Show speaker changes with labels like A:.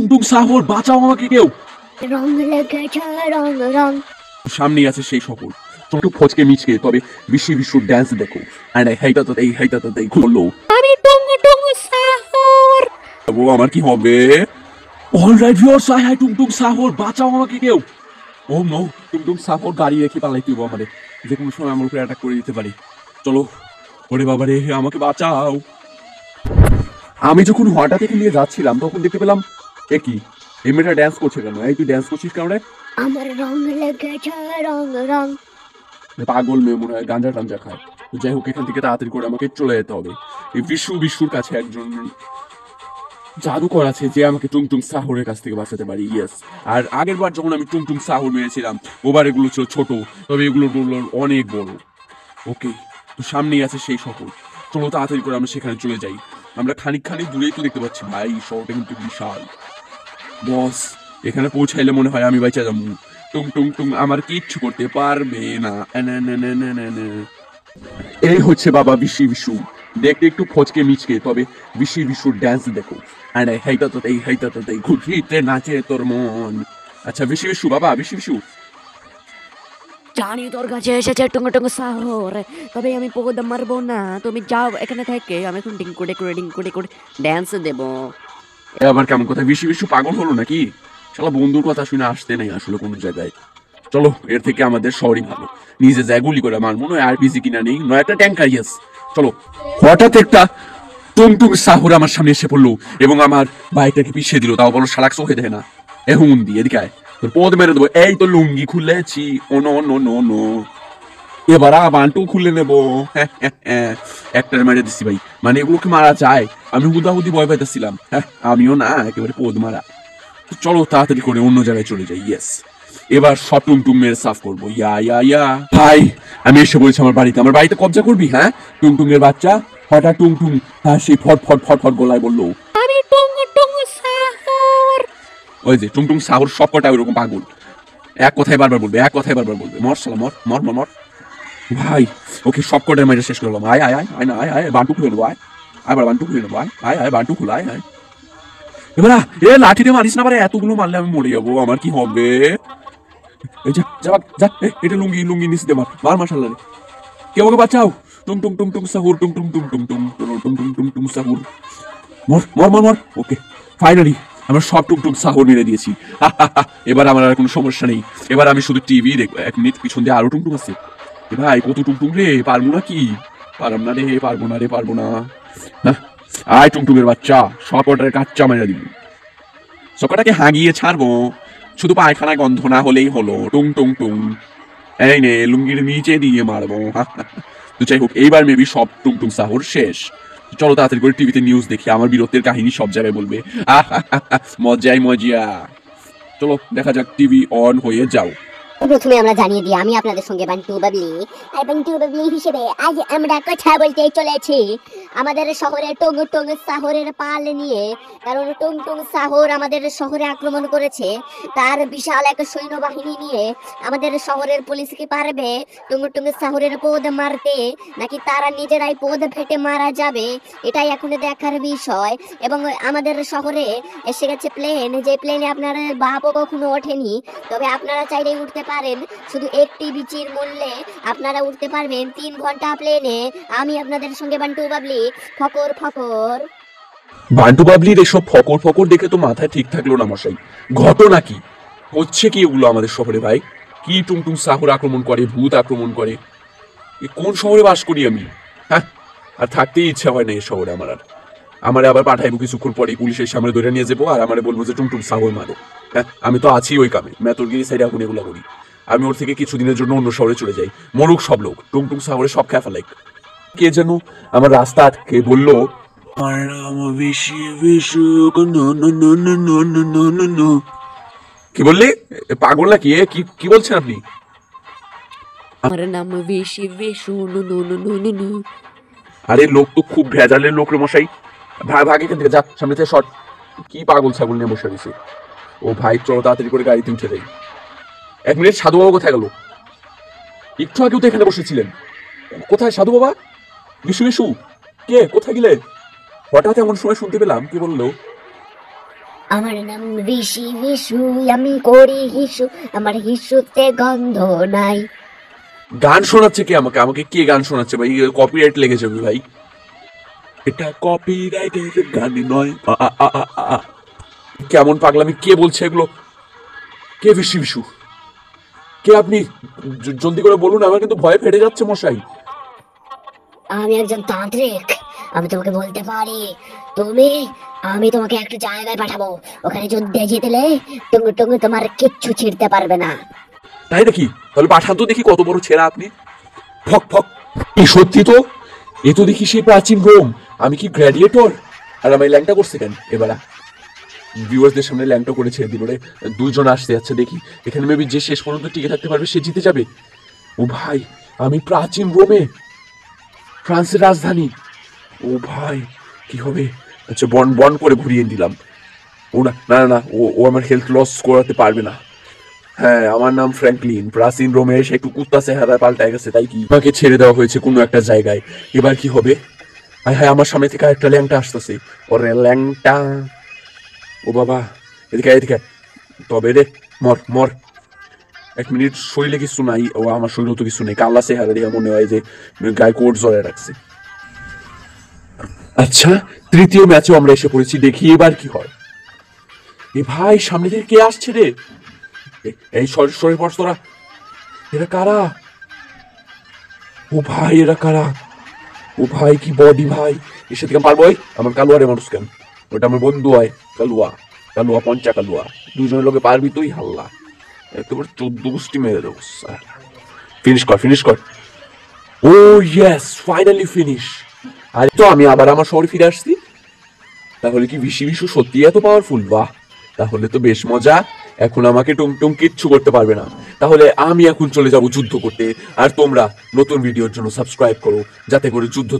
A: টুংটুং সাহর, বাঁচাও আমাকে কেউ।
B: রং লেগেছে রং রং।
A: সামনে আছে সেই সকল একটু ফচকে মিচকে, তবে বিশ্ব ড্যান্স দেখো। আর এই খুললো
B: আমি টুংটুং সাহর।
A: ও আমার কি হবে? অলরাইট ভিউয়ার্স, হাই টুংটুং সাহর, বাঁচাও আমাকে কেউ। ও নো, টুংটুং সাহর গাড়ি রেখে পালাইতে হবে আমাদের, যে কোনো সময় আমার উপরে অ্যাটাক করে দিতে পারি। চলো, ওরে বাবা রে, আমাকে বাঁচাও। আমি যখন হঠাৎ থেকে নিয়ে যাচ্ছিলাম তখন দেখতে পেলাম এ কি, এই মেয়েটা ড্যান্স করছে কেন? এই তুই ড্যান্স করছিস কেন রে?
B: আমার রং লেগেছে রং রং।
A: পাগল মেয়ে মনে হয়, গাঞ্জা টাঞ্জা খায়। যাই হোক, এখান থেকে তাড়াতাড়ি করে আমাকে চলে যেতে হবে। এই বিশুর কাছে একজন জাদুকর আছে যে আমাকে টুংটুং সাহরের কাছ থেকে বাঁচাতে পারি। ইয়েস। আর আগের বার যখন আমি টুংটুং সাহর মেরেছিলাম, ওবার এগুলো ছিল ছোট, তবে এগুলো অনেক বড়। ওকে, তো সামনেই আছে সেই শহর। চলো তাড়াতাড়ি করে আমরা সেখানে চলে যাই। আমরা খানিক দূরেই তো দেখতে পাচ্ছি ভাই, শহরটা কিন্তু বিশাল। বস, এখানে পৌঁছাইলে মনে হয় আমি বাইচা যাবো। টুং আমার কিচ্ছু করতে পারবে না। এই হচ্ছে বাবা বিশু, দেখতে একটু ফচকে মিচকে, তবে বিশ্ব ড্যান্স দেখো। আর হেইটা খুশিতে নাচে তোর মন। আচ্ছা বিশু বাবা, বিশু
B: জানি তোর কাছে এসেছে টুংটুং সাহর, তবে আমি পদ মারবো না। তুমি যাও এখানে থেকে, আমি এখন ডিং করে ড্যান্স দেবো।
A: আবার কেমন কথা? বিশু পাগল হলো নাকি? শালা বন্ধুর কথা শুনে আসতে নেই আসলে কোনো জায়গায়। চলো, এর থেকে আমাদের শহরই ভালো। নিজে যায় গুলি করে মার, মনে হয় আরপিজি কিনা নেই, নয় একটা ট্যাঙ্কার। ইয়েস। চলো। হঠাৎ একটা টুংটুং সাহর আমার সামনে এসে পড়লো এবং আমার বাইকটাকে পিছিয়ে দিল। তাও বলো শালাক চোখে দেখে না। এহুন দিয়ে এদিকে আয়, তোর পদ মেরে দেবো। এই তো লুঙ্গি খুলেছি। ও নো নো নো নো, এবার বান্টু খুলে নেবো। একটার মেরে দিচ্ছি ভাই, মানে এগুলোকে মারা যায়? আমি হুদাহুদি ভয় পাইতেছিলাম। হ্যাঁ, আমিও না একেবারে পদ মারা। চলো তাড়াতাড়ি করে অন্য জায়গায় চলে যাই। ইয়েস, এবার সব টুংটুং মেরে সাফ করবো। ইয়া ভাই, আমি এসে বলছি আমার বাড়িতে কবজা করবি? হ্যাঁ, টুংটুং এর বাচ্চা। হঠাৎ টুংটুং তার সেই ফট গলায় বললো,
B: আমি টুংটুং সাহর।
A: ওই যে টুংটুং সাহর সব কটা ওইরকম পাগল, এক কথায় বারবার বলবে। মর শালা মর মর মর মর। ভাই, ওকে সব কটার মেরে শেষ করলাম। আয় বান্টু খুলে নেবো। আয় বান্টু খুলে নেবো। আয় বান্টু খুলে আয়। এবার এ লাঠিতে মারিস না পারে, এতগুলো মারলে আমি মরে যাবো। আমার কি হবে? এই যা এটা লুঙ্গি নিচে মার মাশাআল্লাহ। কেউ আমাকে বাঁচাও। টুং সাহুর, টুং সাহুর। মর। ওকে, ফাইনালি আমরা সব টুং সাহুর মেরে দিয়েছি। এবার আমার আর কোনো সমস্যা নেই। এবার আমি শুধু টিভি দেখবো। 1 মিনিট, পিছন দিয়ে আরো টুং আছে। ভাই কত টুং রে, পারবো না কি? পারবো না। আয় টুংটুংয়ের বাচ্চা, সব অর্ডারের কাচ্চা মেরে দিবি। সকাটাকে হাগিয়ে ছাড়বো, শুধু পায়খানায় গন্ধ না হলেই হলো। টুং। এই নে, লুঙ্গির নিচে দিয়ে মারবো। তো যাই হোক, এইবার মেবি সব টুংটুং সাহর শেষ। চলো তাড়াতাড়ি করে টিভিতে নিউজ দেখি, আমার বীরত্বের কাহিনী সব জায়গায় বলবে। মজা। চলো দেখা যাক, টিভি অন হয়ে যাও।
B: প্রথমে আমরা জানিয়ে দিই, আমি আপনাদের সঙ্গে বান্টু বাবলি। আর বান্টু বাবলি হিসেবে আজ আমরা কথা বলতে চলেছি আমাদের শহরে টুংটুং সাহরের পাল নিয়ে। কারণ টুংটুং সাহর আমাদের শহরে আক্রমণ করেছে, তার বিশাল এক সৈন্যবাহিনী নিয়ে। আমাদের শহরের পুলিশ কি পারবে টুংটুং সাহরের পদ মারতে, নাকি তারা নিজেরাই পদ ফেটে মারা যাবে? এটাই এখন দেখার বিষয়। এবং আমাদের শহরে এসে গেছে প্লেন, যে প্লেনে আপনার বাপও কখনো ওঠেনি, তবে আপনারা চাইলেই উঠতে পারেন। শুধু একটি বিচির মূল্যে আপনারা উঠতে পারবেন 3 ঘন্টা প্লেনে। আমি আপনাদের সঙ্গে বান্টু বাবলি। ফকর
A: বান্টু বাবলির এসব ফকর দেখে তো মাথায় ঠিক থাকলো না মশাই। ঘটনা কি হচ্ছে কি এগুলো আমাদের শহরে? ভাই, কি টুংটুং সাহর আক্রমণ করে, ভূত আক্রমণ করে? কোন শহরে বাস করি আমি? হ্যাঁ, আর থাকতেই ইচ্ছা হয় না এই শহরে আমার আবার পাঠাইবো কিছুক্ষণ পরে, পুলিশের সামনে ধরে নিয়ে যাবো, আর আমারে বলবো যে টুংটুং সাহর মারো। হ্যাঁ, আমি তো আছি ওই কামে, মেতরগিরি সাইডে এখন এগুলো করি। আমি ওর থেকে কিছুদিনের জন্য অন্য শহরে চলে যাই, মরুক সব লোক, টুংটুং সাহরে সব খেয়া ফেলাই। কে যেন আমার রাস্তা আটকে বললো, কি বললি? পাগল নাকি? কি বলছেন আপনি?
B: আমার নাম বিশু।
A: আরে লোক তো খুব ভেজালের লোক রে মশাই। ভাগ এখান থেকে, যা সামনে থেকে শর্ট। কি পাগল ছাগল নিয়ে বসে রয়েছে। ও ভাই, চলো তাড়াতাড়ি করে গাড়িতে উঠে যাই। 1 মিনিট, সাধু বাবা কোথায় গেল? একটু আগেও তো এখানে বসেছিলেন। কোথায় সাধু বাবা? বিশু কে? কোথায় গেলে? হঠাৎ এমন সময় শুনতে পেলাম কি বললো,
B: আমার নাম ঋষি বিশু, আমি করি হিসু, আমার হিসুতে গন্ধ নাই।
A: গান শোনাচ্ছে কে আমাকে? আমাকে কে গান শোনাচ্ছে ভাই? কপিরাইট লেগে যাবে ভাই। এটা কপিরাইটের গান নয়। কেমন পাগলামি! কে বলছে এগুলো? কে বিশু বিশু? কে আপনি? জলদি করে বলুন, আমার কিন্তু ভয়ে ফেটে যাচ্ছে মশাই।
B: আমি একজন তান্ত্রিক, আমি তোমাকে বলতে পারি। তুমি, আমি তোমাকে একটা জায়গায় পাঠাবো, ওখানে যুদ্ধে জিতলে টুঙ্গু টুঙ্গু তোমার কিচ্ছু ছিঁড়তে পারবে না।
A: তাই নাকি? তাহলে পাঠান তো দেখি কত বড় ছেঁড়া আপনি। ফক ফক! এই সত্যি তো, এ তো দেখি সেই প্রাচীন রোম। আমি কি গ্ল্যাডিয়েটর? আর আমি ল্যাংটা করছে কেন এবার? ভিউয়ার্সদের সামনে ল্যাংটা করে ছেড়ে দিল রে। দুজন আসতে যাচ্ছে, দেখি এখানে মেবি যে শেষ পর্যন্ত টিকে থাকতে পারবে সে জিতে যাবে। ও ভাই, আমি প্রাচীন রোমে, ফ্রান্সের রাজধানী। ও ভাই, কি হবে? আচ্ছা, বন বন করে ঘুরিয়ে দিলাম। ও না না না, ও আমার হেলথ লস করাতে পারবে না। হ্যাঁ, আমার নাম ফ্র্যাঙ্কলিন। প্রাচীন রোমে এসে একটু কুত্তা চেহারা পাল্টায় গেছে, তাই কি আমাকে ছেড়ে দেওয়া হয়েছে কোনো একটা জায়গায়। এবার কি হবে? হ্যাঁ হ্যাঁ, আমার সামনে থেকে একটা ল্যাংটা আসতেছে। ওরে ল্যাংটা! ও বাবা, এদিকে এদিকে। তবে রে, মর মর। এক মিনিট, শরীরে কিছু নাই। ও আমার শরীরে তো কিছু নেই। কাল্লা চেহারা দিয়ে মনে হয় যে গায়ে কোট জড়ায় রাখছে। আচ্ছা, তৃতীয় ম্যাচেও আমরা এসে পড়েছি, দেখি এবার কি হয়। এ ভাই, সামনে থেকে কে আসছে রে? এই সরে পড় তোরা। এরা কারা? ও ভাই, এরা কারা? ও ভাই, কি বডি ভাই! এর সাথে পারবো? আমার কালুয়ারে মানুষ কেন? ওটা আমার বন্ধু হয়, কালুয়া। কালুয়া, পঞ্চা কালুয়া। দুজনের লোকে পারবি তুই? হাল্লা, একেবারে 14 গোষ্ঠী মেরে দেবো। ফিনিশ কর, ফিনিশ কর। ও ইয়েস, ফাইনালি ফিনিশ। আর তো আমি আবার আমার শহরে ফিরে আসছি। তাহলে কি বিশি বিশু সত্যি এত পাওয়ারফুল? বাহ, তাহলে তো বেশ মজা। এখন আমাকে টুংটুং কিচ্ছু করতে পারবে না। তাহলে আমি এখন চলে যাব যুদ্ধ করতে। আর তোমরা নতুন ভিডিওর জন্য সাবস্ক্রাইব করো, যাতে করে যুদ্ধ